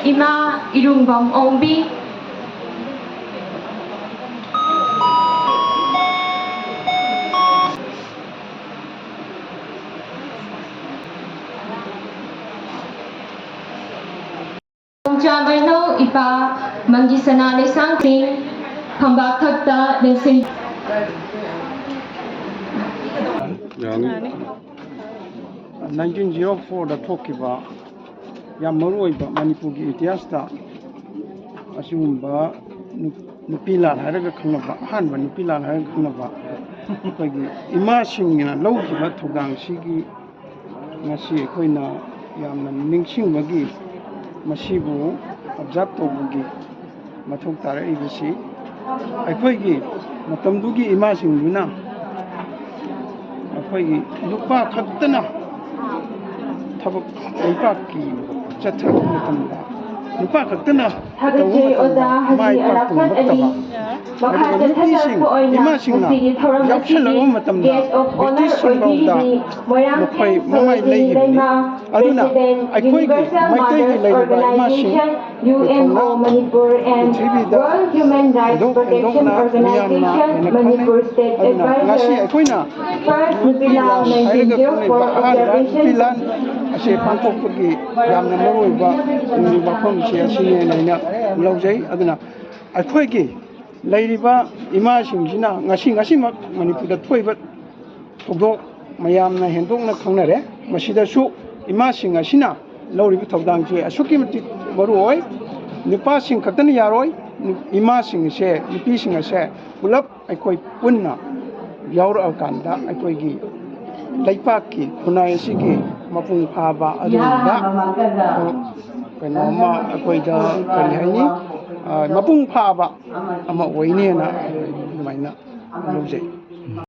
Ima Irungbam Ongbi, Jamano Ipa Mangisana Lesang King, Pambak Thakta Lesin. Yani 1904다 토끼바 야머로이바 마니푸기 이티아스타 아시움바 누필라 하르가 ඛ나바 한바 누필라 하르가 ඛ나바 거기 이마싱이나 로우기바 토강시기 ngasi koina yamna ningsingbagi masibu observe tawbugi mathok tara ibisi aikhoigi matamdugi imasingduna ꯑꯩꯈꯣꯏꯒꯤ ꯅꯨꯄꯥ ꯈꯛꯇꯅ ꯊꯕꯛ ꯂꯩꯕꯥꯛꯀꯤ ꯆꯠꯊꯕ ꯃꯇꯝꯗ ꯅꯨꯄꯥ ꯈꯛꯇꯅ ꯇꯧꯕ ꯃꯇꯝꯗ ꯃꯥꯏ ꯄꯥꯛꯄ ꯉꯝꯂꯛꯇꯕ ꯑꯗꯨꯒ ꯅꯨꯄꯤꯁꯤꯡ ꯏꯃꯥꯁꯤꯡꯅ ꯌꯥꯎꯁꯜꯂꯛꯄ ꯃꯇꯝꯗ ꯕ꯭ꯔꯤꯇꯤꯁꯁꯤꯡꯐꯥꯎꯗ ꯃꯈꯣꯏ ꯃꯃꯥꯏ ꯂꯩꯈꯤꯕꯅꯤ ꯑꯗꯨꯅ ꯑꯩꯈꯣꯏꯒꯤ ꯃꯩꯇꯩꯒꯤ ꯂꯩꯔꯤꯕ ꯏꯃꯥꯁꯤꯡ ꯄ꯭ꯔꯤꯊꯤꯕꯤꯗ ꯊꯣꯏꯗꯣꯛ ꯍꯦꯟꯗꯣꯛꯅ ꯃꯤꯌꯥꯝꯅ ꯍꯦꯟꯅ ꯈꯪꯅꯩ ꯑꯗꯨꯅ ꯉꯁꯤ ꯑꯩꯈꯣꯏꯅ ꯅꯨꯄꯤ ꯂꯥꯟ ꯍꯥꯏꯔꯒ ꯈꯪꯅꯩꯕ ꯑꯍꯥꯟꯕ ꯅꯨꯄꯤ ꯂꯥꯟ ꯑꯁꯤ ꯄꯥꯡꯊꯣꯛꯄꯒꯤ ꯌꯥꯝꯅ ꯃꯔꯨꯑꯣꯏꯕ ꯋꯥꯐꯝꯁꯤ ꯑꯁꯤꯅꯦꯅ ꯑꯩꯅ ꯂꯧꯖꯩ ꯑꯗꯨꯅ ꯑꯩꯈꯣꯏꯒꯤ ꯂꯩꯔꯤꯕ ꯏꯃꯥꯁꯤꯡꯁꯤꯅ ꯉꯁꯤꯃꯛ ꯃꯅꯤꯄꯨꯔꯗ ꯊꯣꯛꯏꯕ ꯊꯧꯗꯣꯛ ꯃꯌꯥꯝꯅ ꯍꯦꯟꯗꯣꯛꯅ ꯈꯪꯅꯔꯦ ꯃꯁꯤꯗꯁꯨ ꯏꯃꯥꯁꯤꯡ ꯑꯁꯤꯅ ꯂꯧꯔꯤꯕ ꯊꯧꯗꯥꯡꯁꯦ ꯑꯁꯨꯛꯀꯤ ꯃꯇꯤꯛ ꯃꯔꯨꯑꯣꯏ ꯅꯨꯄꯥꯁꯤꯡ ꯈꯛꯇꯅ ꯌꯥꯔꯣꯏ ꯏꯃꯥꯁꯤꯡꯁꯦ ꯅꯨꯄꯤꯁꯤꯡ ꯑꯁꯦ ꯄꯨꯂꯞ ꯑꯩꯈꯣꯏ ꯄꯨꯟꯅ ꯌꯥꯎꯔꯛꯑꯀꯥꯟꯗ ꯑꯩꯈꯣꯏꯒꯤ ꯂꯩꯄꯥꯛꯀꯤ ꯈꯨꯟꯅꯥꯏ ꯑꯁꯤꯒꯤ ꯃꯄꯨꯡ ꯐꯥꯕ ꯑꯗꯨꯒꯨꯝꯕ ꯀꯩꯅꯣꯝꯃ ꯑꯩꯈꯣꯏꯗ ꯀꯔꯤ ꯍꯥꯏꯅꯤ ꯃꯄꯨꯡ ꯐꯥꯕ ꯑꯃ ꯑꯣꯏꯅꯦꯅ ꯑꯗꯨꯃꯥꯏꯅ ꯂꯧꯖꯩ